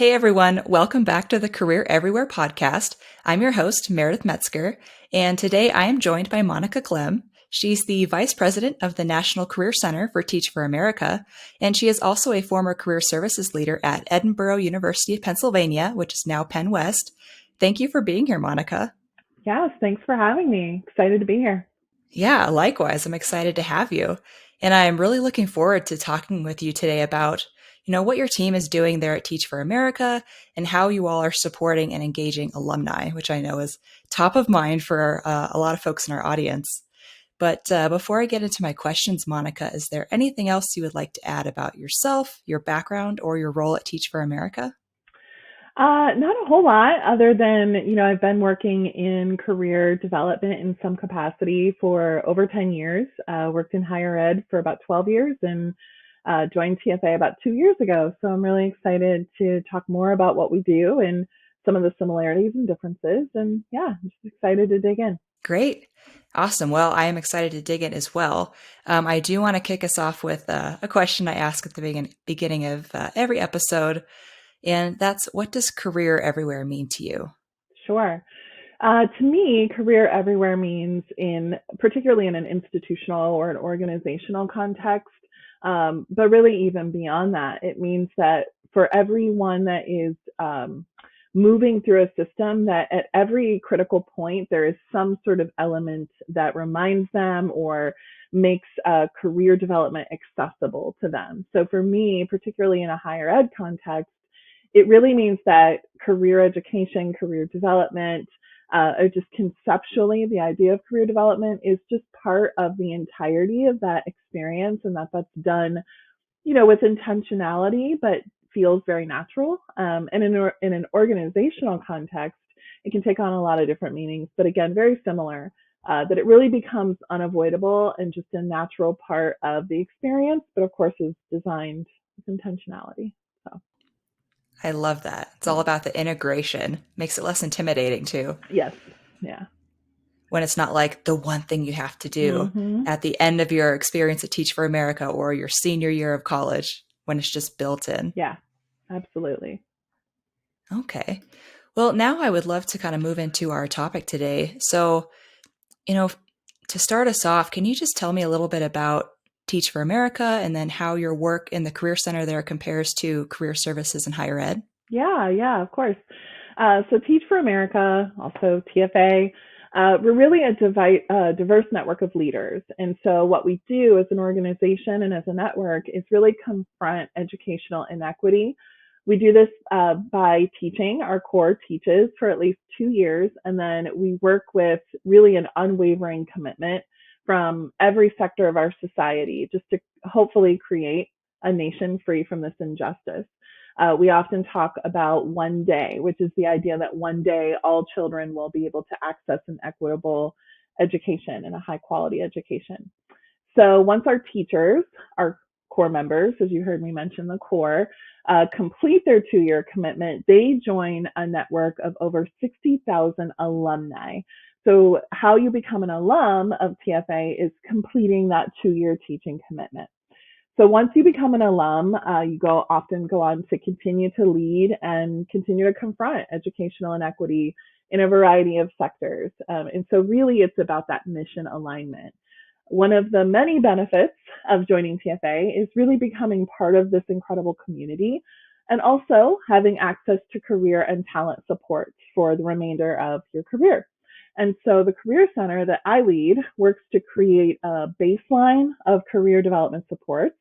Hey everyone, welcome back to the Career Everywhere podcast. I'm your host, Meredith Metzger, and today I am joined by Monica Clem. She's the Vice President of the National Career Center for Teach for America, and she is also a former career services leader at Edinburgh University of Pennsylvania, which is now Penn West. Thank you for being here, Monica. Yes, thanks for having me. Excited to be here. Yeah, likewise. I'm excited to have you. And I'm really looking forward to talking with you today about, what your team is doing there at Teach for America and how you all are supporting and engaging alumni, which I know is top of mind for a lot of folks in our audience. But before I get into my questions, Monica, is there anything else you would like to add about yourself, your background, or your role at Teach for America? Not a whole lot other than, I've been working in career development in some capacity for over 10 years, worked in higher ed for about 12 years and joined TFA about 2 years ago. So I'm really excited to talk more about what we do and some of the similarities and differences. And yeah, I'm just excited to dig in. Great. Awesome. Well, I am excited to dig in as well. I do want to kick us off with a question I ask at the beginning of every episode, and that's, what does career everywhere mean to you? Sure. To me, career everywhere means particularly in an institutional or an organizational context, but really even beyond that, it means that for everyone that is moving through a system, that at every critical point, there is some sort of element that reminds them or makes career development accessible to them. So for me, particularly in a higher ed context, it really means that career education, career development, or just conceptually, the idea of career development is just part of the entirety of that experience, and that's done, with intentionality, but feels very natural. And in an organizational context, it can take on a lot of different meanings, but again, very similar. That it really becomes unavoidable and just a natural part of the experience, but of course is designed with intentionality. So I love that. It's all yeah. about the integration. Makes it less intimidating too, Yes. Yeah. when it's not like the one thing you have to do Mm-hmm. at the end of your experience at Teach for America or your senior year of college, when it's just built in. Yeah, absolutely. Okay. Well, now I would love to kind of move into our topic today. So, you know, to start us off, can you just tell me a little bit about Teach for America and then how your work in the Career Center there compares to career services in higher ed? Yeah, of course. So Teach for America, also TFA, we're really a diverse network of leaders. And so what we do as an organization and as a network is really confront educational inequity. We do this by teaching. Our core teaches for at least 2 years, and then we work with really an unwavering commitment from every sector of our society just to hopefully create a nation free from this injustice. We often talk about one day, which is the idea that one day all children will be able to access an equitable education and a high quality education. So once our teachers, our core members, as you heard me mention the core, complete their 2 year commitment, they join a network of over 60,000 alumni. So how you become an alum of TFA is completing that 2 year teaching commitment. So once you become an alum, you often go on to continue to lead and continue to confront educational inequity in a variety of sectors. And so really it's about that mission alignment. One of the many benefits of joining TFA is really becoming part of this incredible community and also having access to career and talent support for the remainder of your career. And so the Career Center that I lead works to create a baseline of career development supports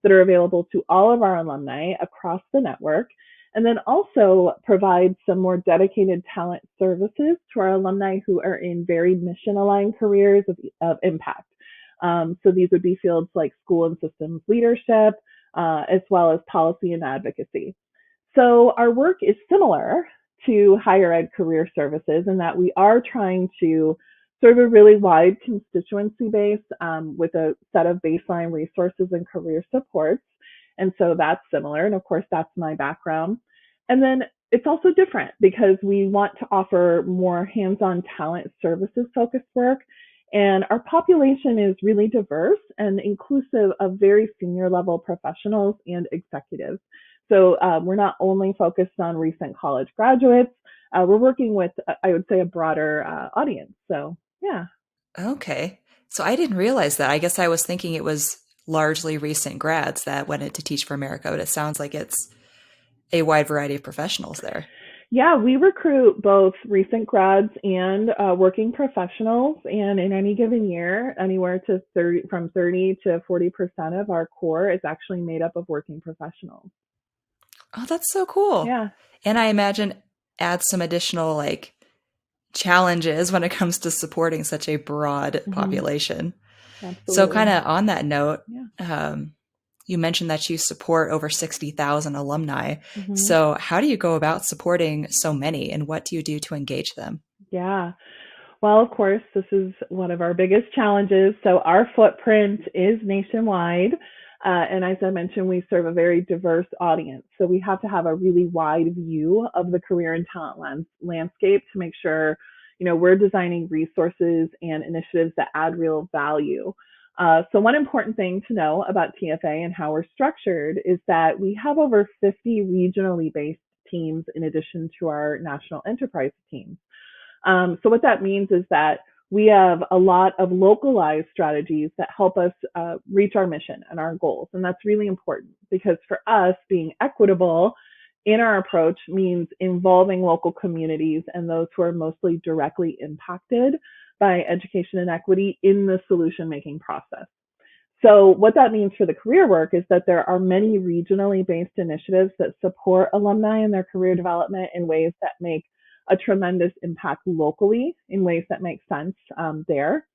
that are available to all of our alumni across the network, and then also provide some more dedicated talent services to our alumni who are in very mission-aligned careers of impact. So these would be fields like school and systems leadership, as well as policy and advocacy. So our work is similar to higher ed career services in that we are trying to serve a really wide constituency base with a set of baseline resources and career supports. And so that's similar. And of course, that's my background. And then it's also different because we want to offer more hands-on talent services focused work. And our population is really diverse and inclusive of very senior level professionals and executives. So we're not only focused on recent college graduates, we're working with, I would say, a broader audience. So, yeah. Okay. So I didn't realize that. I guess I was thinking it was largely recent grads that went into Teach for America, but it sounds like it's a wide variety of professionals there. Yeah, we recruit both recent grads and working professionals. And in any given year, anywhere to 30, from 30 to 40% of our core is actually made up of working professionals. Oh, that's so cool. Yeah. And I imagine add some additional like challenges when it comes to supporting such a broad Hmm. population. So, kind Absolutely. of on that note, Yeah. um, you mentioned that you support over 60,000 alumni. Hmm. So, how do you go about supporting so many and what do you do to engage them? Yeah. Well, of course, this is one of our biggest challenges. So, our footprint is nationwide. And as I mentioned, we serve a very diverse audience. So, we have to have a really wide view of the career and talent landscape to make sure, we're designing resources and initiatives that add real value. So, one important thing to know about TFA and how we're structured is that we have over 50 regionally based teams in addition to our national enterprise teams. So what that means is that we have a lot of localized strategies that help us reach our mission and our goals. And that's really important because for us, being equitable in our approach means involving local communities and those who are mostly directly impacted by education inequity in the solution making process. So, what that means for the career work is that there are many regionally based initiatives that support alumni in their career development in ways that make a tremendous impact locally, in ways that make sense there.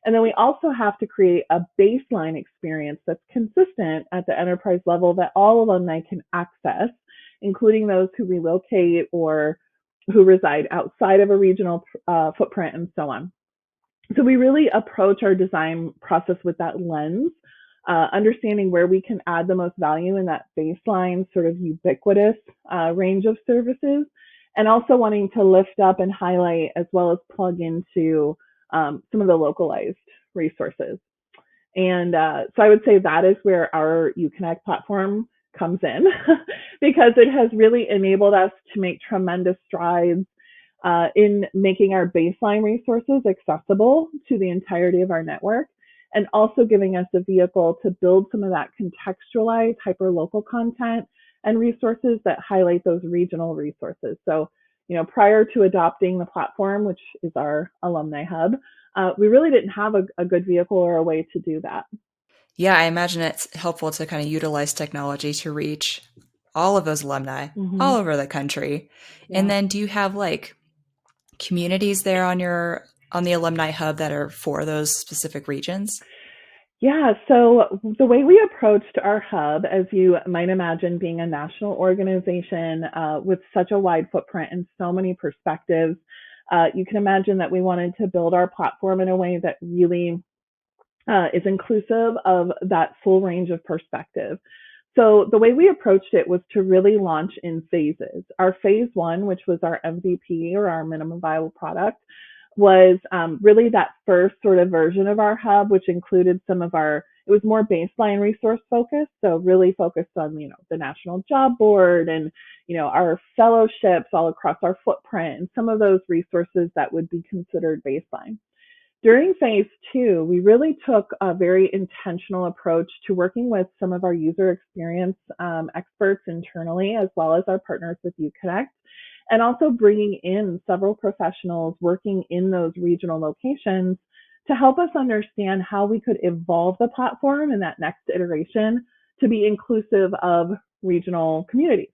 And then we also have to create a baseline experience that's consistent at the enterprise level that all alumni can access, including those who relocate or who reside outside of a regional footprint and so on. So we really approach our design process with that lens, understanding where we can add the most value in that baseline, sort of ubiquitous range of services, and also wanting to lift up and highlight as well as plug into some of the localized resources. And so I would say that is where our UConnect platform comes in because it has really enabled us to make tremendous strides in making our baseline resources accessible to the entirety of our network and also giving us a vehicle to build some of that contextualized hyperlocal content and resources that highlight those regional resources. So, prior to adopting the platform, which is our alumni hub, we really didn't have a good vehicle or a way to do that. Yeah, I imagine it's helpful to kind of utilize technology to reach all of those alumni Mm-hmm. all over the country. And Yeah. then do you have like communities there on the alumni hub that are for those specific regions? Yeah, so the way we approached our hub, as you might imagine, being a national organization with such a wide footprint and so many perspectives, you can imagine that we wanted to build our platform in a way that really is inclusive of that full range of perspective. So the way we approached it was to really launch in phases. Our phase one, which was our MVP or our minimum viable product, was really that first sort of version of our hub, which included some of our, it was more baseline resource focused. So really focused on, the National Job Board and, our fellowships all across our footprint and some of those resources that would be considered baseline. During phase two, we really took a very intentional approach to working with some of our user experience experts internally, as well as our partners with UConnect, and also bringing in several professionals working in those regional locations to help us understand how we could evolve the platform in that next iteration to be inclusive of regional communities.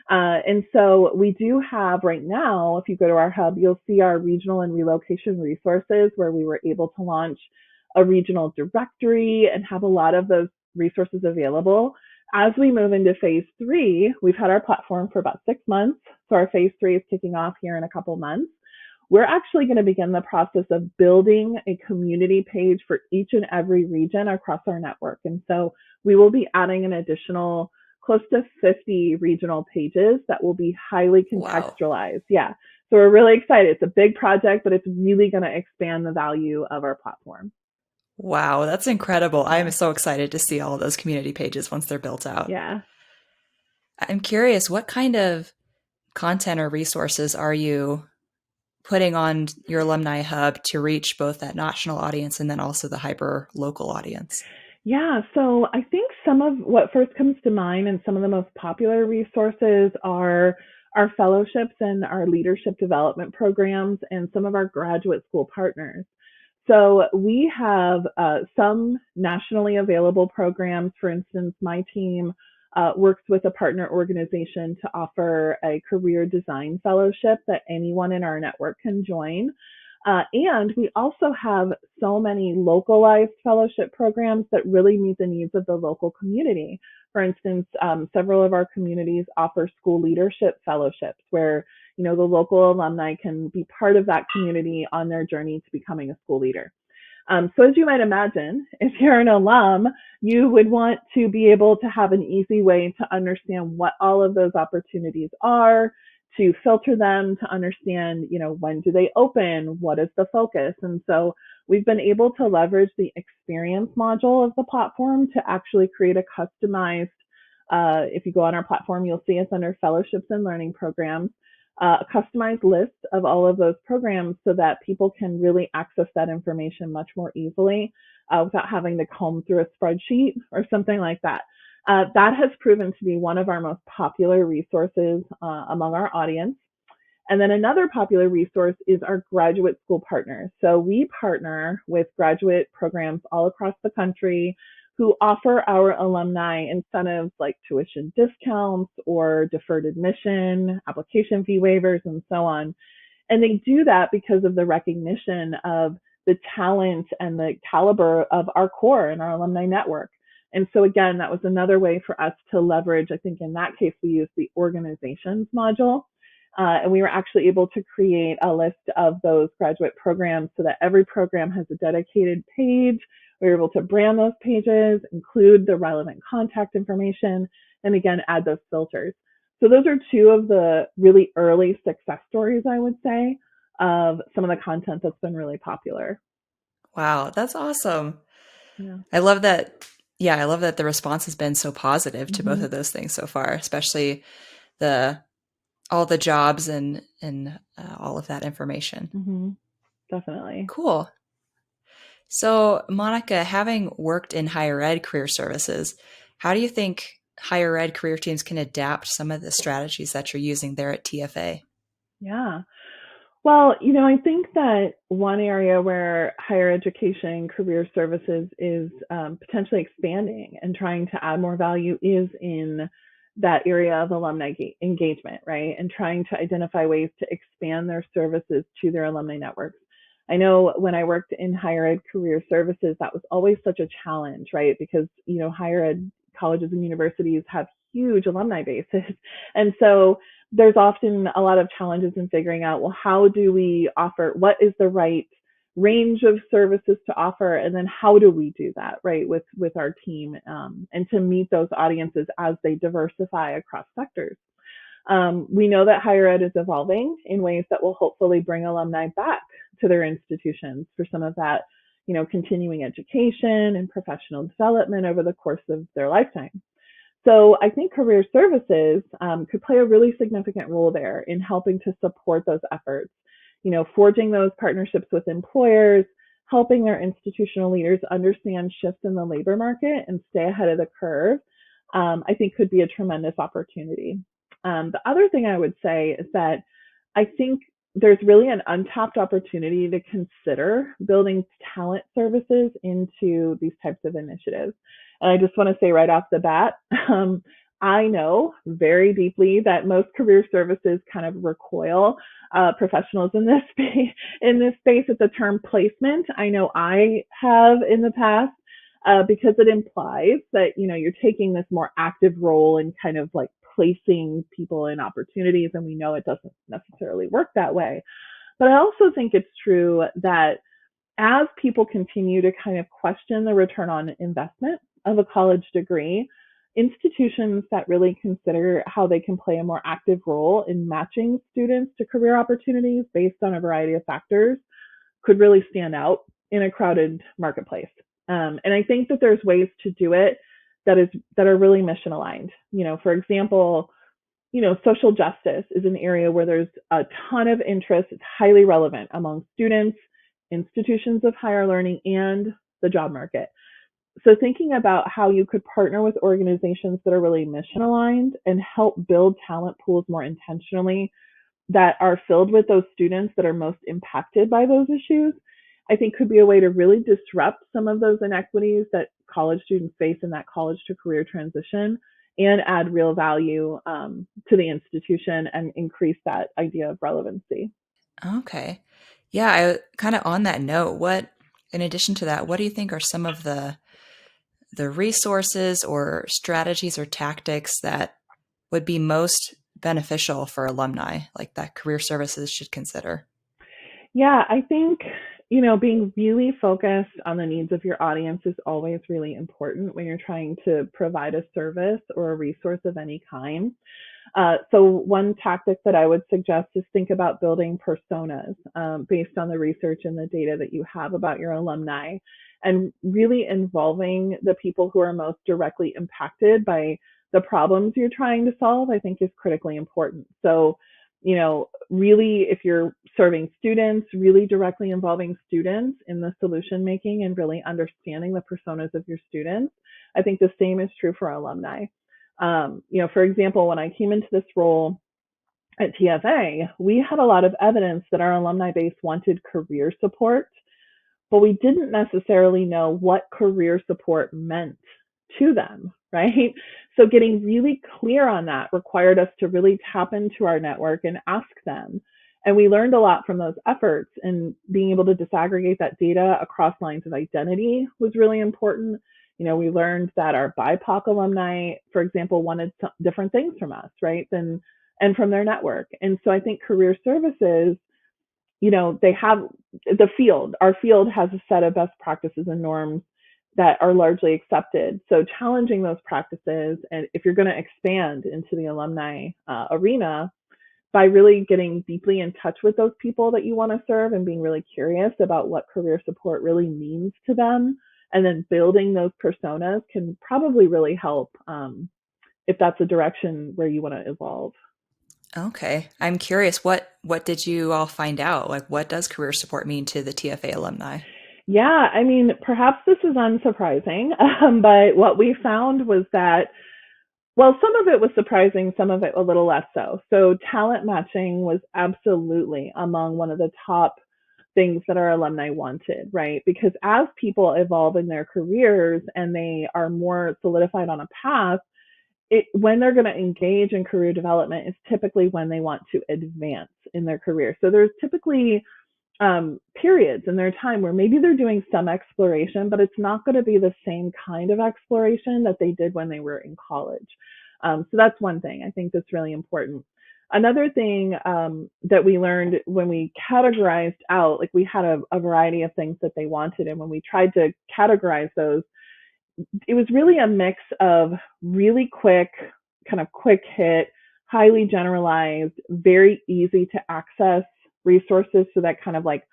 And so we do have right now, if you go to our hub, you'll see our regional and relocation resources where we were able to launch a regional directory and have a lot of those resources available. As we move into phase three, we've had our platform for about 6 months. So our phase three is kicking off here in a couple months. We're actually going to begin the process of building a community page for each and every region across our network. And so we will be adding an additional close to 50 regional pages that will be highly Wow. contextualized. Yeah. So we're really excited. It's a big project, but it's really going to expand the value of our platform. Wow, that's incredible. I'm Yeah. so excited to see all of those community pages once they're built out. Yeah. I'm curious, what kind of content or resources are you putting on your alumni hub to reach both that national audience and then also the hyper local audience? Yeah, so I think some of what first comes to mind and some of the most popular resources are our fellowships and our leadership development programs and some of our graduate school partners. So we have some nationally available programs. For instance, my team works with a partner organization to offer a career design fellowship that anyone in our network can join. And we also have so many localized fellowship programs that really meet the needs of the local community. For instance, several of our communities offer school leadership fellowships where the local alumni can be part of that community on their journey to becoming a school leader. So as you might imagine, if you're an alum, you would want to be able to have an easy way to understand what all of those opportunities are, to filter them, to understand, when do they open, what is the focus. And so we've been able to leverage the experience module of the platform to actually create a customized, if you go on our platform, you'll see us under fellowships and learning programs, a customized list of all of those programs so that people can really access that information much more easily without having to comb through a spreadsheet or something like that. That has proven to be one of our most popular resources among our audience. And then another popular resource is our graduate school partners. So we partner with graduate programs all across the country who offer our alumni incentives like tuition discounts or deferred admission, application fee waivers, and so on. And they do that because of the recognition of the talent and the caliber of our core and our alumni network. And so again, that was another way for us to leverage. I think in that case, we used the organizations module. And we were actually able to create a list of those graduate programs so that every program has a dedicated page. We were able to brand those pages, include the relevant contact information, and again, add those filters. So those are two of the really early success stories, I would say, of some of the content that's been really popular. Wow, that's awesome. Yeah. I love that. Yeah, I love that the response has been so positive to both Mm-hmm. of those things so far, especially the all the jobs and all of that information. Mm-hmm. Definitely. Cool. So, Monica, having worked in higher ed career services, how do you think higher ed career teams can adapt some of the strategies that you're using there at TFA? Yeah. Well, I think that one area where higher education career services is potentially expanding and trying to add more value is in that area of alumni engagement, right? And trying to identify ways to expand their services to their alumni networks. I know when I worked in higher ed career services, that was always such a challenge, right? Because, higher ed colleges and universities have huge alumni bases. And so there's often a lot of challenges in figuring out, well, how do we offer, what is the right range of services to offer, and then how do we do that, right, with our team, and to meet those audiences as they diversify across sectors. We know that higher ed is evolving in ways that will hopefully bring alumni back to their institutions for some of that, continuing education and professional development over the course of their lifetime. So I think career services could play a really significant role there in helping to support those efforts, forging those partnerships with employers, helping their institutional leaders understand shifts in the labor market and stay ahead of the curve, I think could be a tremendous opportunity. The other thing I would say is that I think there's really an untapped opportunity to consider building talent services into these types of initiatives. And I just want to say right off the bat, I know very deeply that most career services kind of recoil professionals in this space. In this space, it's a term placement. I know I have in the past because it implies that you're taking this more active role in kind of like placing people in opportunities, and we know it doesn't necessarily work that way. But I also think it's true that as people continue to kind of question the return on investment of a college degree, institutions that really consider how they can play a more active role in matching students to career opportunities based on a variety of factors could really stand out in a crowded marketplace. And I think that there's ways to do it that is that are really mission aligned. For example, social justice is an area where there's a ton of interest. It's highly relevant among students, institutions of higher learning, and the job market. So thinking about how you could partner with organizations that are really mission aligned and help build talent pools more intentionally that are filled with those students that are most impacted by those issues, I think could be a way to really disrupt some of those inequities that college students face in that college to career transition and add real value to the institution and increase that idea of relevancy. Okay. Yeah, I kind of on that note, in addition to that, what do you think are some of the resources or strategies or tactics that would be most beneficial for alumni, like that career services should consider? Yeah, I think, being really focused on the needs of your audience is always really important when you're trying to provide a service or a resource of any kind. So one tactic that I would suggest is think about building personas based on the research and the data that you have about your alumni, and really involving the people who are most directly impacted by the problems you're trying to solve, I think is critically important. So, really, if you're serving students, really directly involving students in the solution making and really understanding the personas of your students. I think the same is true for alumni. For example, when I came into this role at TFA, we had a lot of evidence that our alumni base wanted career support, but we didn't necessarily know what career support meant to them, right? So getting really clear on that required us to really tap into our network and ask them. And we learned a lot from those efforts, and being able to disaggregate that data across lines of identity was really important. We learned that our BIPOC alumni, for example, wanted different things from us, right? And from their network. And so I think career services, they have our field has a set of best practices and norms that are largely accepted. So challenging those practices, and if you're going to expand into the alumni arena, by really getting deeply in touch with those people that you want to serve and being really curious about what career support really means to them, and then building those personas can probably really help if that's a direction where you want to evolve. Okay. I'm curious, what did you all find out? Like what does career support mean to the TFA alumni? Yeah, I mean, perhaps this is unsurprising, but what we found was that, well, some of it was surprising, some of it a little less so. So, talent matching was absolutely among one of the top things that our alumni wanted, right? Because as people evolve in their careers and they are more solidified on a path, when they're going to engage in career development is typically when they want to advance in their career. So there's typically periods in their time where maybe they're doing some exploration, but it's not going to be the same kind of exploration that they did when they were in college. So that's one thing I think that's really important. Another thing that we learned when we categorized out, like we had a variety of things that they wanted, and when we tried to categorize those, it was really a mix of really quick, kind of quick hit, highly generalized, very easy to access resources. So that kind of like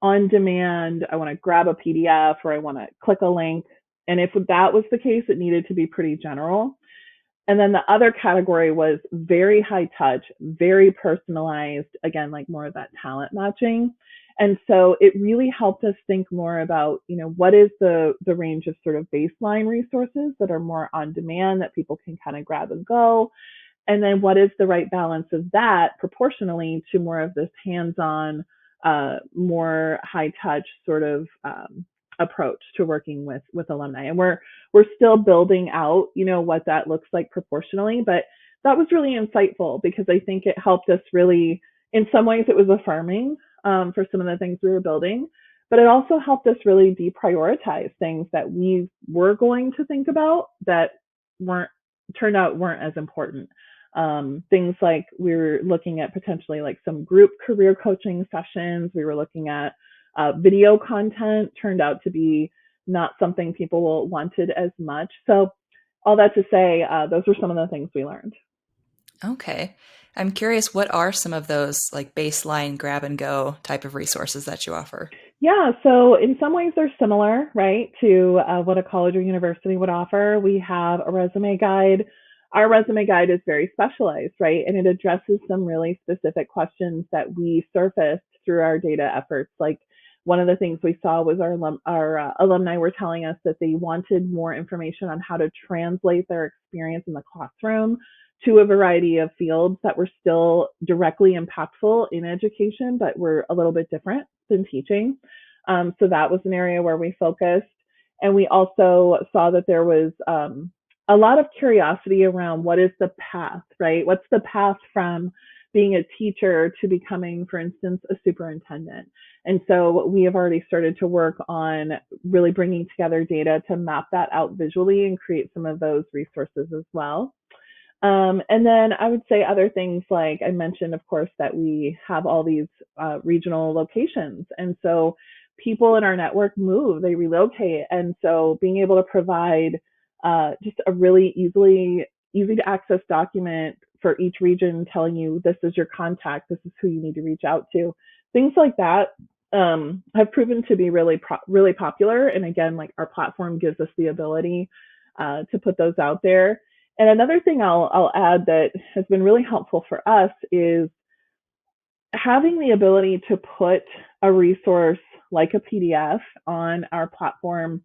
on demand, I want to grab a PDF or I want to click a link. And if that was the case, it needed to be pretty general. And then the other category was very high touch, very personalized, again, like more of that talent matching. And so it really helped us think more about, what is the range of sort of baseline resources that are more on demand that people can kind of grab and go. And then what is the right balance of that proportionally to more of this hands-on, more high touch sort of approach to working with alumni. And we're still building out, what that looks like proportionally, but that was really insightful because I think it helped us really, in some ways it was affirming for some of the things we were building, but it also helped us really deprioritize things that we were going to think about that turned out weren't as important. Things like we were looking at potentially like some group career coaching sessions. We were looking at video content, turned out to be not something people wanted as much. So all that to say, those were some of the things we learned. Okay. I'm curious, what are some of those like baseline grab and go type of resources that you offer? Yeah, so in some ways they're similar, right, to what a college or university would offer. We have a resume guide. Our resume guide is very specialized, right, and it addresses some really specific questions that we surfaced through our data efforts. Like one of the things we saw was our alumni were telling us that they wanted more information on how to translate their experience in the classroom to a variety of fields that were still directly impactful in education, but were a little bit different than teaching. So that was an area where we focused. And we also saw that there was a lot of curiosity around what is the path, right? What's the path from being a teacher to becoming, for instance, a superintendent? And so we have already started to work on really bringing together data to map that out visually and create some of those resources as well. And then I would say other things like I mentioned, of course, that we have all these regional locations. And so people in our network move, they relocate. And so being able to provide just a really easy to access document for each region telling you this is your contact, this is who you need to reach out to. Things like that have proven to be really popular. And again, like our platform gives us the ability to put those out there. And another thing I'll add that has been really helpful for us is having the ability to put a resource like a PDF on our platform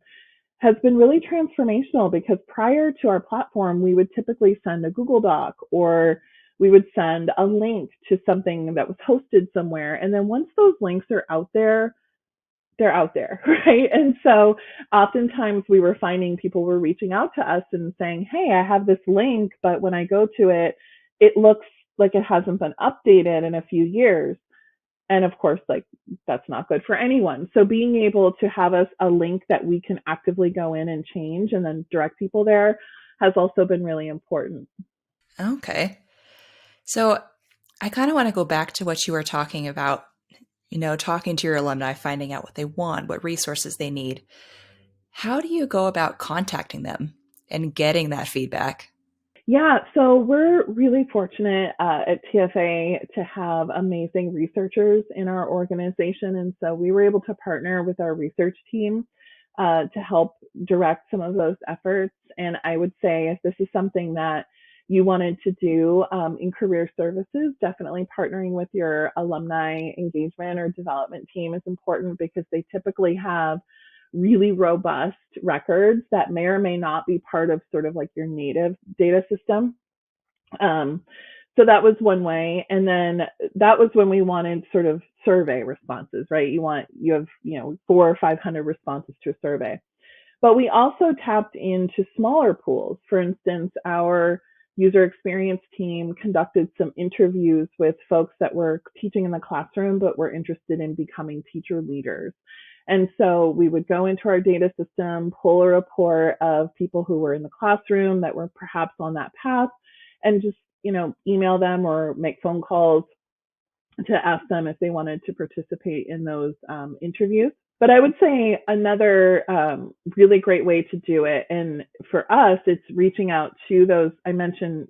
has been really transformational because prior to our platform, we would typically send a Google Doc or we would send a link to something that was hosted somewhere. And then once those links are out there, they're out there, right? And so oftentimes we were finding people were reaching out to us and saying, hey, I have this link, but when I go to it, it looks like it hasn't been updated in a few years. And of course, like that's not good for anyone. So being able to have us a link that we can actively go in and change and then direct people there has also been really important. Okay. So I kind of want to go back to what you were talking about, talking to your alumni, finding out what they want, what resources they need. How do you go about contacting them and getting that feedback? Yeah, so we're really fortunate at TFA to have amazing researchers in our organization. And so we were able to partner with our research team to help direct some of those efforts. And I would say if this is something that you wanted to do in career services, definitely partnering with your alumni engagement or development team is important because they typically have really robust records that may or may not be part of sort of like your native data system. Um, so that was one way. And then that was when we wanted sort of survey responses, right? You have, 400 or 500 responses to a survey. But we also tapped into smaller pools. For instance, our user experience team conducted some interviews with folks that were teaching in the classroom but were interested in becoming teacher leaders. And so we would go into our data system, pull a report of people who were in the classroom that were perhaps on that path, and just, email them or make phone calls to ask them if they wanted to participate in those interviews. But I would say another really great way to do it, and for us, it's reaching out to those. I mentioned,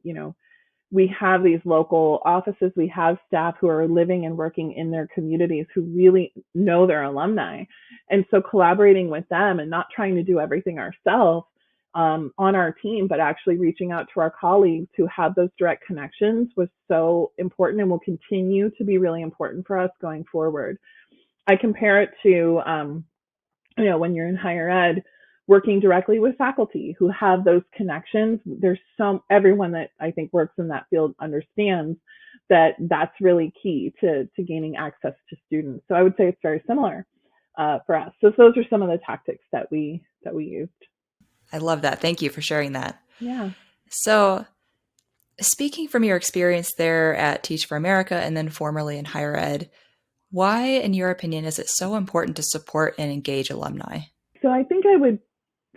we have these local offices, we have staff who are living and working in their communities who really know their alumni. And so collaborating with them and not trying to do everything ourselves on our team, but actually reaching out to our colleagues who have those direct connections was so important and will continue to be really important for us going forward. I compare it to, when you're in higher ed, working directly with faculty who have those connections. Everyone that I think works in that field understands that that's really key to gaining access to students. So I would say it's very similar for us. So those are some of the tactics that we used. I love that. Thank you for sharing that. Yeah. So, speaking from your experience there at Teach for America and then formerly in higher ed, why, in your opinion, is it so important to support and engage alumni? So I think I would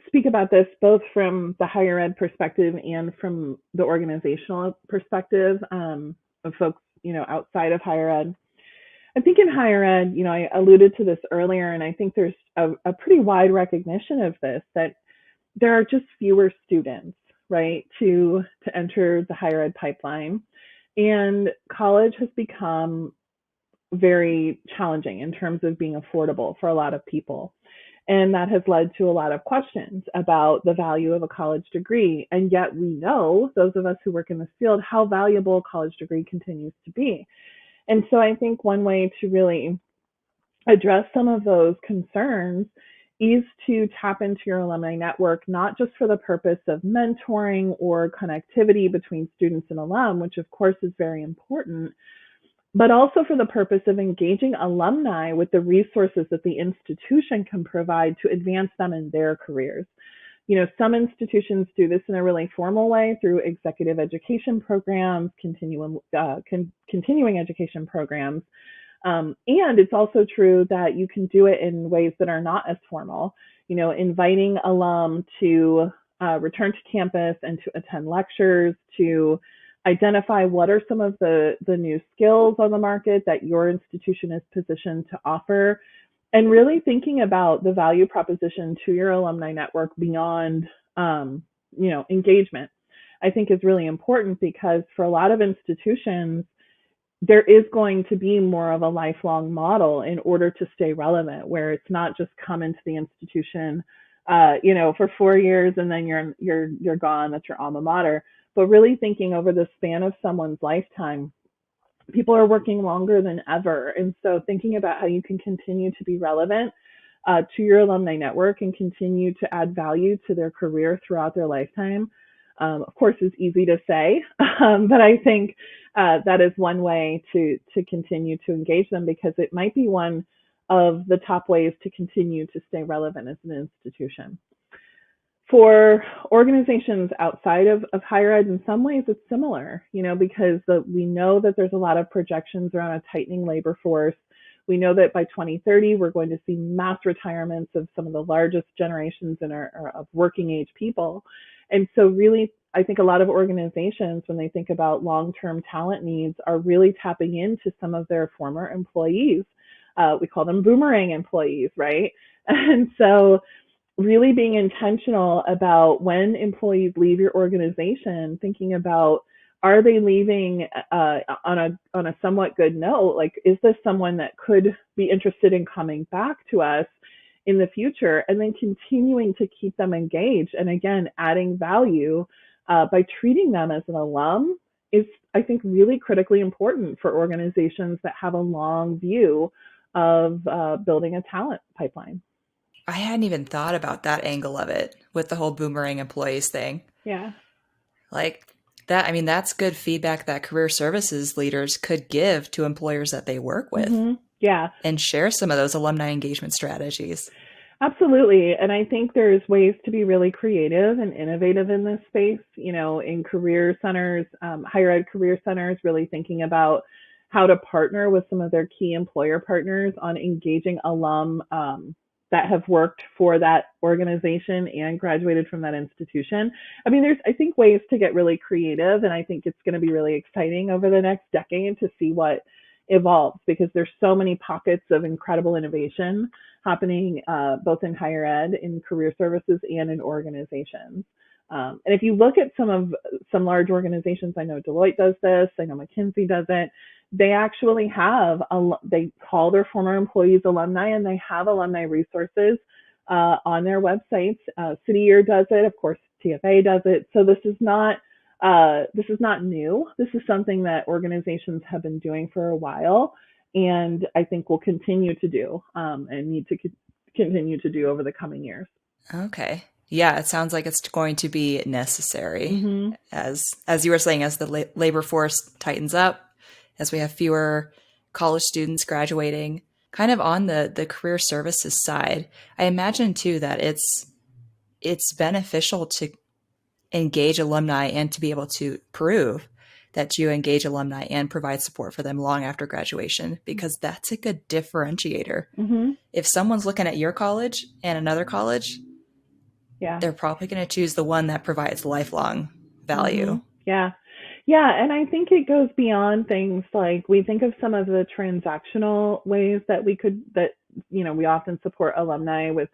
speak about this both from the higher ed perspective and from the organizational perspective of folks, outside of higher ed. I think in higher ed, I alluded to this earlier, and I think there's a pretty wide recognition of this, that there are just fewer students, right, to enter the higher ed pipeline. And college has become very challenging in terms of being affordable for a lot of people. And that has led to a lot of questions about the value of a college degree. And yet we know, those of us who work in this field, how valuable a college degree continues to be. And so I think one way to really address some of those concerns is to tap into your alumni network, not just for the purpose of mentoring or connectivity between students and alum, which of course is very important, but also for the purpose of engaging alumni with the resources that the institution can provide to advance them in their careers. You know, some institutions do this in a really formal way through executive education programs, continuing education programs. And it's also true that you can do it in ways that are not as formal, you know, inviting alum to return to campus and to attend lectures, to identify what are some of the new skills on the market that your institution is positioned to offer, and really thinking about the value proposition to your alumni network beyond, engagement, I think is really important, because for a lot of institutions, there is going to be more of a lifelong model in order to stay relevant, where it's not just come into the institution, for 4 years and then you're gone. That's your alma mater. But really thinking over the span of someone's lifetime, people are working longer than ever. And so thinking about how you can continue to be relevant to your alumni network and continue to add value to their career throughout their lifetime, of course, is easy to say, but I think that is one way to continue to engage them, because it might be one of the top ways to continue to stay relevant as an institution. For organizations outside of higher ed, in some ways it's similar, because we know that there's a lot of projections around a tightening labor force. We know that by 2030, we're going to see mass retirements of some of the largest generations of working age people. And so really, I think a lot of organizations, when they think about long-term talent needs, are really tapping into some of their former employees. We call them boomerang employees, right? And so really being intentional about when employees leave your organization, thinking about, are they leaving on a somewhat good note? Like, is this someone that could be interested in coming back to us in the future? And then continuing to keep them engaged, and again, adding value by treating them as an alum is, I think, really critically important for organizations that have a long view of building a talent pipeline. I hadn't even thought about that angle of it with the whole boomerang employees thing. Yeah. Like that, I mean, that's good feedback that career services leaders could give to employers that they work with Mm-hmm. Yeah. and share some of those alumni engagement strategies. Absolutely. And I think there's ways to be really creative and innovative in this space, in career centers, higher ed career centers, really thinking about how to partner with some of their key employer partners on engaging alum that have worked for that organization and graduated from that institution. I mean, there's, I think, ways to get really creative, and I think it's going to be really exciting over the next decade to see what evolves, because there's so many pockets of incredible innovation happening both in higher ed, in career services, and in organizations. And if you look at some large organizations, I know Deloitte does this, I know McKinsey does it. They actually have they call their former employees alumni, and they have alumni resources on their websites. City Year does it, of course. TFA does it. So this is not new. This is something that organizations have been doing for a while, and I think will continue to do and need to continue to do over the coming years. Okay. Yeah, it sounds like it's going to be necessary, Mm-hmm. as you were saying, as the labor force tightens up, as we have fewer college students graduating. Kind of on the career services side, I imagine too that it's beneficial to engage alumni and to be able to prove that you engage alumni and provide support for them long after graduation, because that's a good differentiator. Mm-hmm. If someone's looking at your college and another college, Yeah. they're probably going to choose the one that provides lifelong Mm-hmm. value. Yeah. Yeah. And I think it goes beyond things like, we think of some of the transactional ways that we often support alumni with,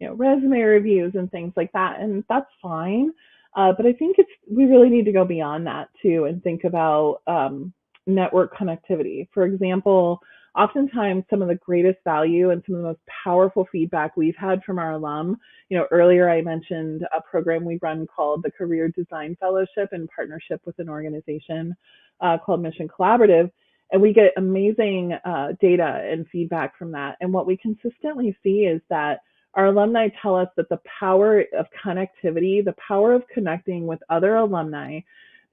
resume reviews and things like that. And that's fine. But I think we really need to go beyond that too, and think about network connectivity. For example, oftentimes some of the greatest value and some of the most powerful feedback we've had from our alum, earlier I mentioned a program we run called the Career Design Fellowship in partnership with an organization called Mission Collaborative. And we get amazing data and feedback from that. And what we consistently see is that our alumni tell us that the power of connectivity, the power of connecting with other alumni,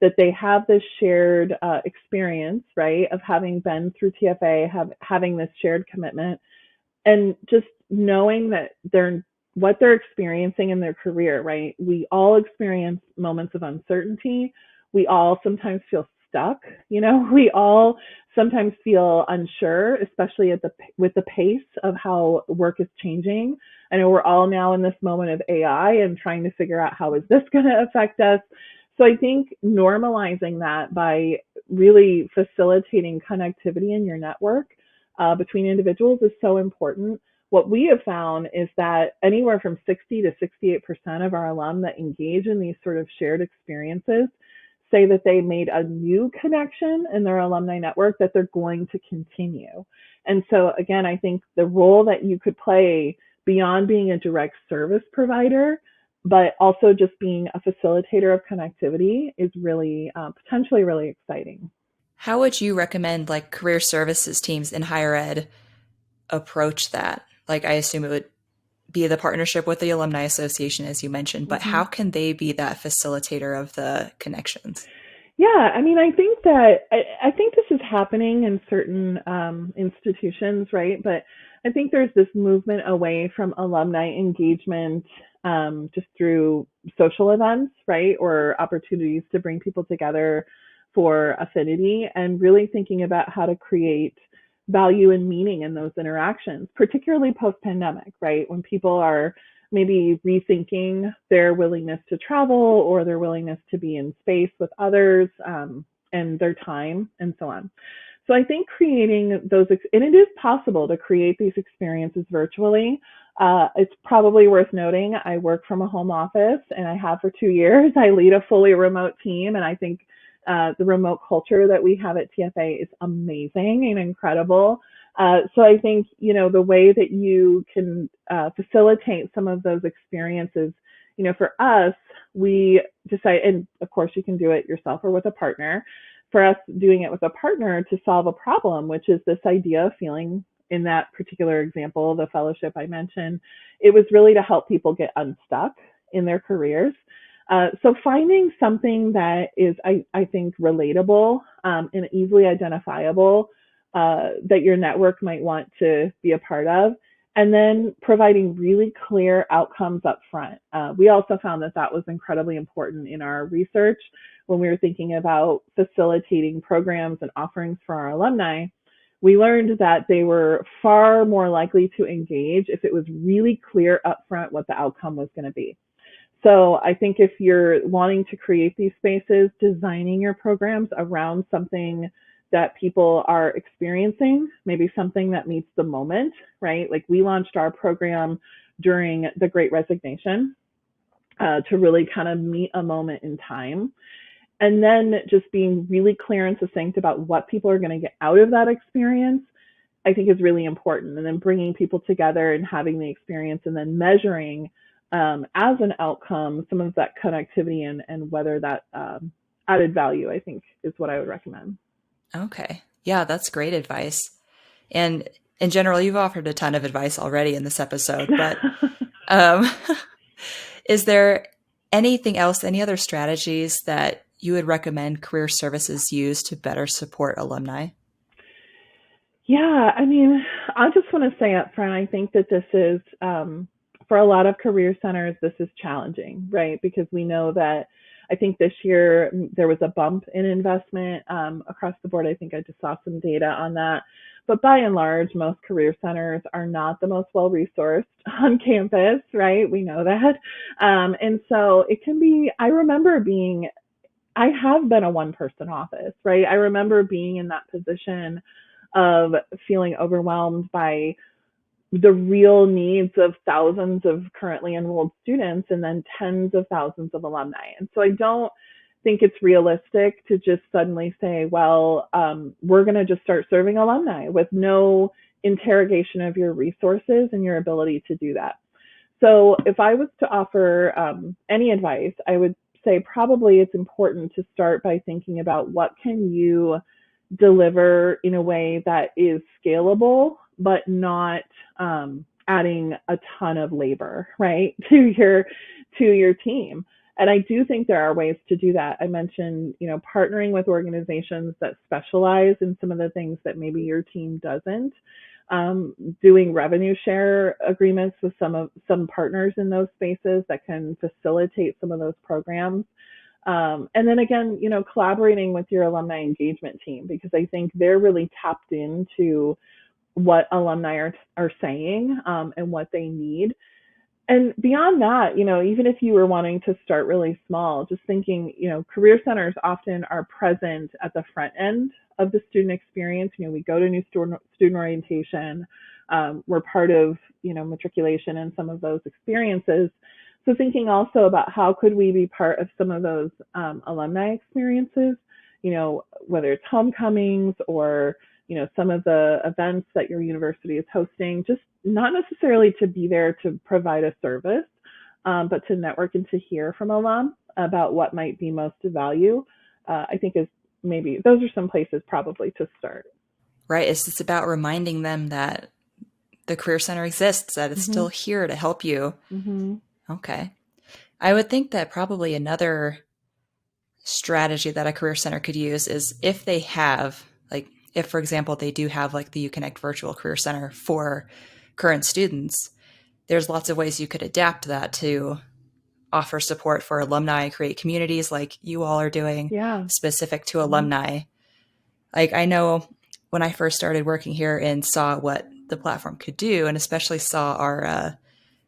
that they have this shared experience, right, of having been through TFA, having this shared commitment, and just knowing that what they're experiencing in their career, right? We all experience moments of uncertainty. We all sometimes feel stuck. We all sometimes feel unsure, especially with the pace of how work is changing. I know we're all now in this moment of AI and trying to figure out how is this going to affect us. So I think normalizing that by really facilitating connectivity in your network between individuals is so important. What we have found is that anywhere from 60 to 68% of our alum that engage in these sort of shared experiences say that they made a new connection in their alumni network that they're going to continue. And so again, I think the role that you could play beyond being a direct service provider, but also just being a facilitator of connectivity is really potentially really exciting. How would you recommend like career services teams in higher ed approach that? Like, I assume it would be the partnership with the Alumni Association, as you mentioned, but Mm-hmm. how can they be that facilitator of the connections? Yeah, I mean, I think this is happening in certain institutions, right? But I think there's this movement away from alumni engagement just through social events, right, or opportunities to bring people together for affinity, and really thinking about how to create value and meaning in those interactions, particularly post-pandemic, right, when people are maybe rethinking their willingness to travel or their willingness to be in space with others and their time and so on. So I think creating those, and it is possible to create these experiences virtually. It's probably worth noting I work from a home office and I have for 2 years. I lead a fully remote team, and I think the remote culture that we have at TFA is amazing and incredible. So I think, the way that you can facilitate some of those experiences, for us, we decide, and of course you can do it yourself or with a partner. For us, doing it with a partner to solve a problem, which is this idea of feeling, in that particular example, the fellowship I mentioned, it was really to help people get unstuck in their careers. So finding something that is, I think, relatable and easily identifiable that your network might want to be a part of, and then providing really clear outcomes up front. We also found that that was incredibly important in our research when we were thinking about facilitating programs and offerings for our alumni. We learned that they were far more likely to engage if it was really clear upfront what the outcome was going to be. So I think if you're wanting to create these spaces, designing your programs around something that people are experiencing, maybe something that meets the moment, right? Like we launched our program during the Great Resignation to really kind of meet a moment in time. And then just being really clear and succinct about what people are going to get out of that experience, I think is really important. And then bringing people together and having the experience and then measuring as an outcome some of that connectivity and whether that added value, I think, is what I would recommend. Okay. Yeah, that's great advice. And in general, you've offered a ton of advice already in this episode, but um, is there anything else, any other strategies that you would recommend career services use to better support alumni? Yeah, I mean, I just want to say up front, I think that this is, for a lot of career centers, this is challenging, right? Because we know that I think this year there was a bump in investment across the board. I think I just saw some data on that. But by and large, most career centers are not the most well resourced on campus, right? We know that. And so it can be, I have been a one person office, right? I remember being in that position of feeling overwhelmed by the real needs of thousands of currently enrolled students and then tens of thousands of alumni. And so I don't think it's realistic to just suddenly say, well, we're going to just start serving alumni with no interrogation of your resources and your ability to do that. So if I was to offer any advice, I would say probably it's important to start by thinking about what can you deliver in a way that is scalable, but not adding a ton of labor, right, to your team. And I do think there are ways to do that. I mentioned, partnering with organizations that specialize in some of the things that maybe your team doesn't. Doing revenue share agreements with some partners in those spaces that can facilitate some of those programs. And then again, collaborating with your alumni engagement team, because I think they're really tapped into what alumni are saying and what they need. And beyond that, even if you were wanting to start really small, just thinking, career centers often are present at the front end of the student experience. We go to new student orientation. We're part of, matriculation and some of those experiences. So thinking also about how could we be part of some of those alumni experiences, whether it's homecomings or, some of the events that your university is hosting, just not necessarily to be there to provide a service, but to network and to hear from alum about what might be most of value. I think is maybe those are some places probably to start. Right. It's just about reminding them that the Career Center exists, that it's Mm-hmm. still here to help you. Mm-hmm. Okay. I would think that probably another strategy that a Career Center could use is if they have, like, if, for example, they do have like the UConnect Virtual Career Center for current students, there's lots of ways you could adapt that to offer support for alumni, create communities like you all are doing Yeah. specific to Mm-hmm. alumni. Like, I know when I first started working here and saw what the platform could do, and especially saw our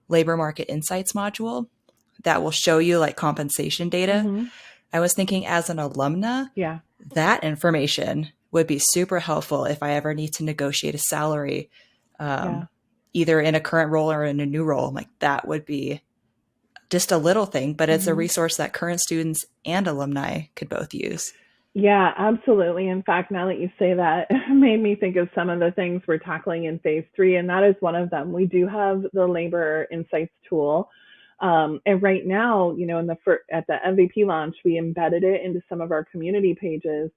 labor market insights module that will show you like compensation data, Mm-hmm. I was thinking as an alumna, Yeah. that information would be super helpful if I ever need to negotiate a salary, Yeah. um, either in a current role or in a new role. Like, that would be just a little thing, but it's a Mm-hmm. resource that current students and alumni could both use. Yeah, absolutely. In fact, now that you say that, it made me think of some of the things we're tackling in phase 3, and that is one of them. We do have the labor insights tool. And right now, at the MVP launch, we embedded it into some of our community pages.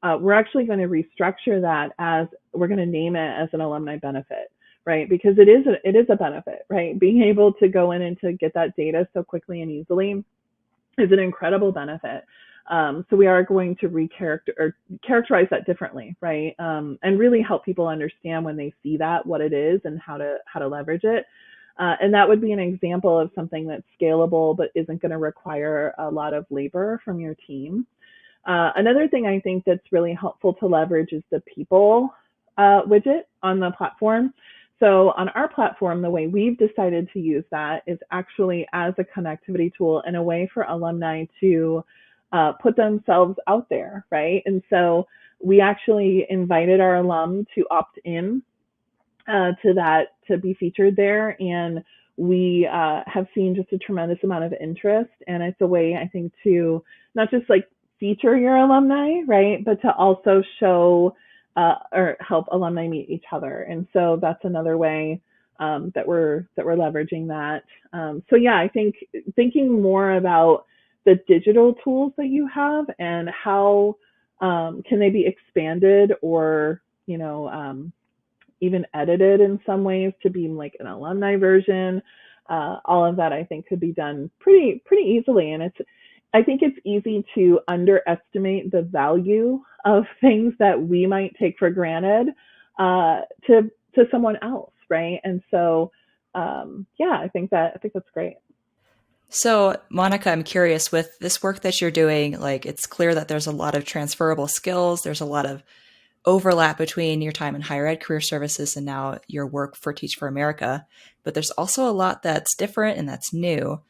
We're actually going to restructure that as we're going to name it as an alumni benefit, right? Because it is a benefit, right? Being able to go in and to get that data so quickly and easily is an incredible benefit. So we are going to characterize that differently, right? And really help people understand when they see that what it is and how to leverage it. And that would be an example of something that's scalable but isn't going to require a lot of labor from your team. Another thing I think that's really helpful to leverage is the people widget on the platform. So on our platform, the way we've decided to use that is actually as a connectivity tool and a way for alumni to put themselves out there, right? And so we actually invited our alum to opt in to that, to be featured there. And we have seen just a tremendous amount of interest. And it's a way, I think, to not just like feature your alumni, right, but to also show or help alumni meet each other. And so that's another way that we're leveraging that. So yeah, I think thinking more about the digital tools that you have and how can they be expanded or even edited in some ways to be like an alumni version. All of that I think could be done pretty easily, and I think it's easy to underestimate the value of things that we might take for granted to someone else, right? And so yeah, I think that's great. So, Monica, I'm curious with this work that you're doing, like, it's clear that there's a lot of transferable skills. There's a lot of overlap between your time in higher ed career services and now your work for Teach for America. But there's also a lot that's different and that's new.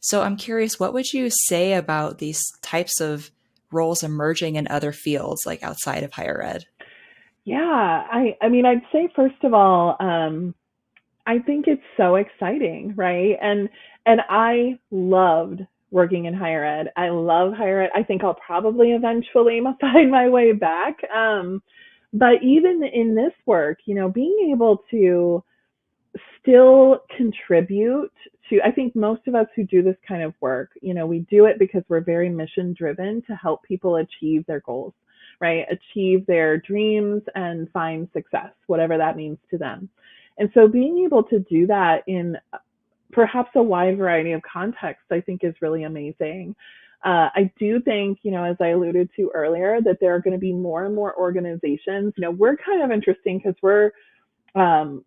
So I'm curious, what would you say about these types of roles emerging in other fields, like outside of higher ed? Yeah, I mean, I'd say first of all, I think it's so exciting, right? And I loved working in higher ed. I love higher ed. I think I'll probably eventually find my way back. But even in this work, being able to still contribute to, I think most of us who do this kind of work, we do it because we're very mission driven to help people achieve their goals, right? Achieve their dreams and find success, whatever that means to them. And so being able to do that in perhaps a wide variety of contexts, I think is really amazing. I do think, as I alluded to earlier, that there are going to be more and more organizations. We're kind of interesting because we're um,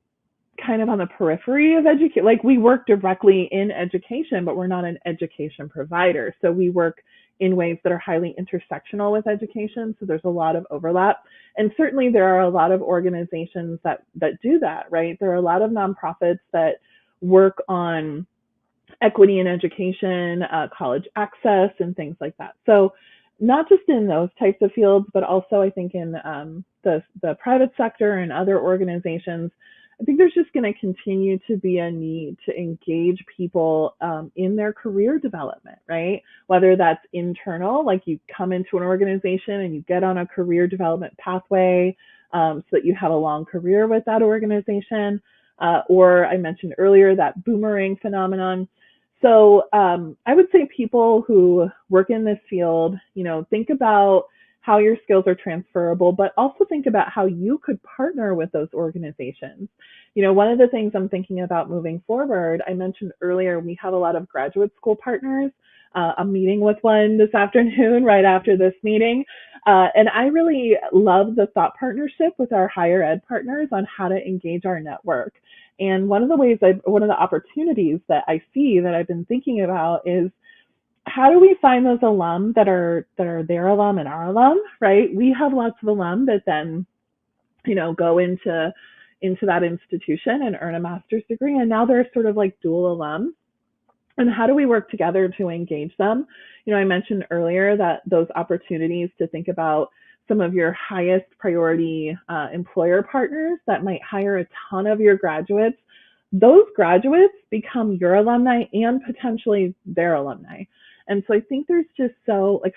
kind of on the periphery of education. Like we work directly in education, but we're not an education provider. So we work in ways that are highly intersectional with education. So there's a lot of overlap. And certainly there are a lot of organizations that do that, right? There are a lot of nonprofits that work on equity in education, college access, and things like that. So not just in those types of fields, but also I think in the private sector and other organizations, I think there's just going to continue to be a need to engage people in their career development, right? Whether that's internal, like you come into an organization and you get on a career development pathway so that you have a long career with that organization, or I mentioned earlier that boomerang phenomenon. So I would say people who work in this field, think about how your skills are transferable, but also think about how you could partner with those organizations. One of the things I'm thinking about moving forward, I mentioned earlier, we have a lot of graduate school partners. I'm meeting with one this afternoon right after this meeting. And I really love the thought partnership with our higher ed partners on how to engage our network. And one of the opportunities that I see that I've been thinking about is how do we find those alum that are their alum and our alum, right? We have lots of alum that then, go into that institution and earn a master's degree. And now they're sort of like dual alum. And how do we work together to engage them? I mentioned earlier that those opportunities to think about some of your highest priority employer partners that might hire a ton of your graduates, those graduates become your alumni and potentially their alumni. And so I think there's just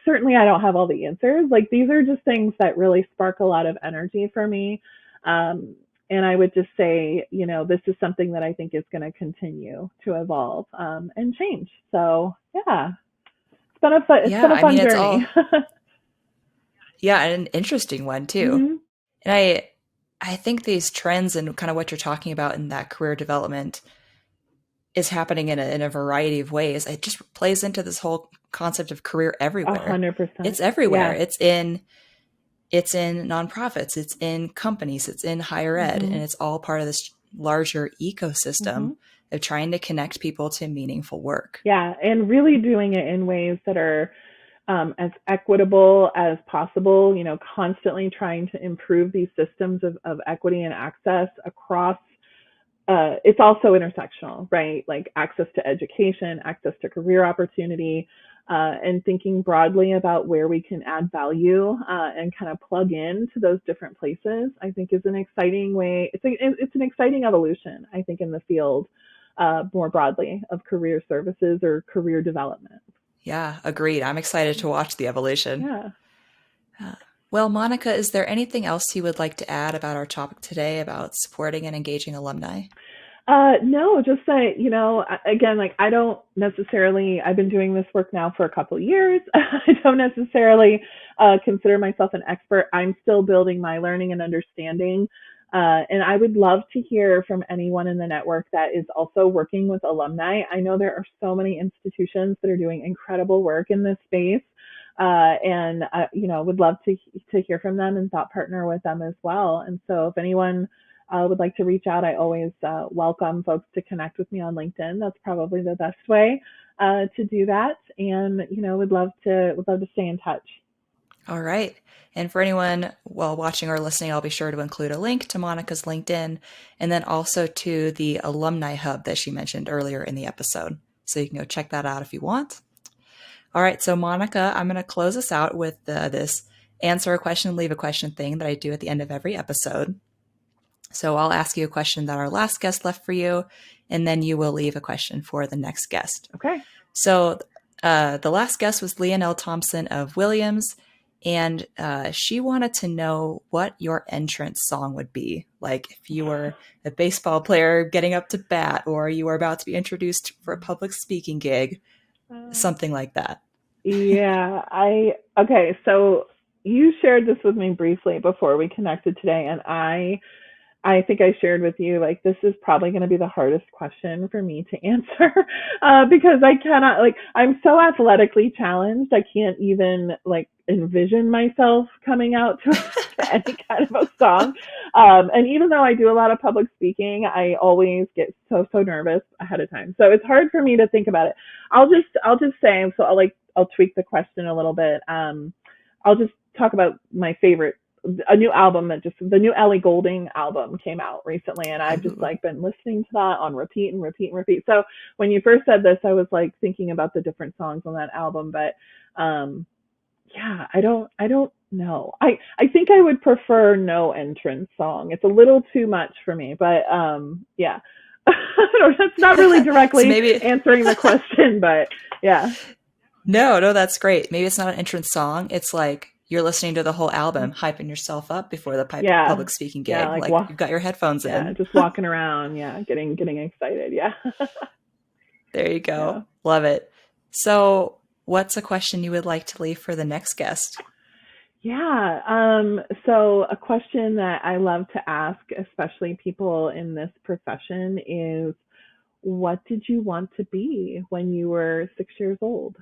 certainly I don't have all the answers. Like these are just things that really spark a lot of energy for me. And I would just say, this is something that I think is going to continue to evolve and change. So yeah, it's been Yeah, a I mean, fun it's journey. all, yeah, an interesting one too. hmm And I think these trends and kind of what you're talking about in that career development is happening in a variety of ways. It just plays into this whole concept of career everywhere. 100%. It's everywhere. Yeah. It's in nonprofits, it's in companies, it's in higher ed, hmm and it's all part of this larger hmm ecosystem of trying to connect people to meaningful work. Yeah. And really doing it in ways that are as equitable as possible, constantly trying to improve these systems of equity and access across. It's also intersectional, right? Like access to education, access to career opportunity, and thinking broadly about where we can add value and kind of plug in to those different places, I think is an exciting way. It's an exciting evolution, I think, in the field more broadly of career services or career development. Yeah, agreed. I'm excited to watch the evolution. Yeah. Uh, well, Monica, is there anything else you would like to add about our topic today about supporting and engaging alumni? No, just that, again, like I don't necessarily, I've been doing this work now for a couple of years. I don't necessarily consider myself an expert. I'm still building my learning and understanding. And I would love to hear from anyone in the network that is also working with alumni. I know there are so many institutions that are doing incredible work in this space. And would love to hear from them and thought partner with them as well. And so if anyone would like to reach out, I always welcome folks to connect with me on LinkedIn. That's probably the best way to do that. And would love to stay in touch. All right. And for anyone while watching or listening, I'll be sure to include a link to Monica's LinkedIn and then also to the Alumni Hub that she mentioned earlier in the episode. So you can go check that out if you want. All right. So, Monica, I'm going to close us out with this answer a question, leave a question thing that I do at the end of every episode. So I'll ask you a question that our last guest left for you, and then you will leave a question for the next guest. Okay. So The last guest was Leonelle Thompson of Williams, and she wanted to know what your entrance song would be. Like if you were a baseball player getting up to bat, or you were about to be introduced for a public speaking gig, something like that. Yeah, okay, so you shared this with me briefly before we connected today, and I think I shared with you, like, this is probably going to be the hardest question for me to answer because I cannot, like, I'm so athletically challenged. I can't even, like, envision myself coming out to any kind of a song. And even though I do a lot of public speaking, I always get so nervous ahead of time. So it's hard for me to think about it. I'll just say, so I'll tweak the question a little bit. I'll just talk about my favorite, a new album that just, the new Ellie Goulding album came out recently, and I've just Ooh. like been listening to that on repeat and repeat and repeat. So when you first said this, I was like thinking about the different songs on that album, but yeah, I don't know. I think I would prefer no entrance song. It's a little too much for me, but yeah. That's not really So directly maybe answering the question, but yeah. no, that's great. Maybe it's not an entrance song. It's like you're listening to the whole album, hyping yourself up before the Yeah. public speaking Yeah, gig. like Like you've got your headphones yeah, in. just walking around, yeah, getting excited. Yeah. There you Yeah. go. Love it. So, what's a question you would like to leave for the next guest? Yeah. So a question that I love to ask, especially people in this profession, is what did you want to be when you were 6 years old,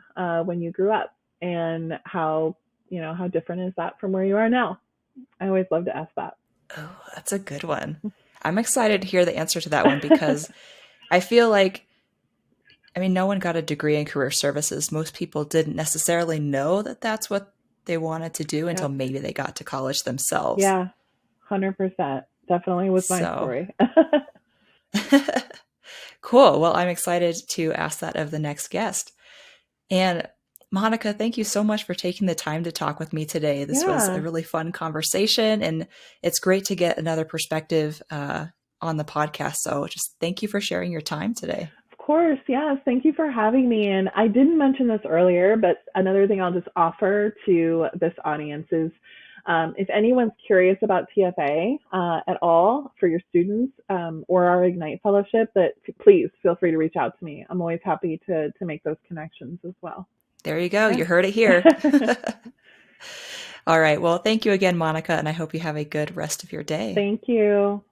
when you grew up? And how different is that from where you are now? I always love to ask that. Oh, that's a good one. I'm excited to hear the answer to that one because I feel like, I mean, no one got a degree in career services. Most people didn't necessarily know that that's what they wanted to do until Yep. maybe they got to college themselves. Yeah. 100%. Definitely was my So, story. cool. Well, I'm excited to ask that of the next guest. And Monica, thank you so much for taking the time to talk with me today. This was a Yeah. really fun conversation, and it's great to get another perspective on the podcast. So just thank you for sharing your time today. Of course, yes. Thank you for having me. And I didn't mention this earlier, but another thing I'll just offer to this audience is if anyone's curious about TFA at all for your students or our Ignite Fellowship, that please feel free to reach out to me. I'm always happy to make those connections as well. There you go. Yeah. You heard it here. All right. Well, thank you again, Monica, and I hope you have a good rest of your day. Thank you.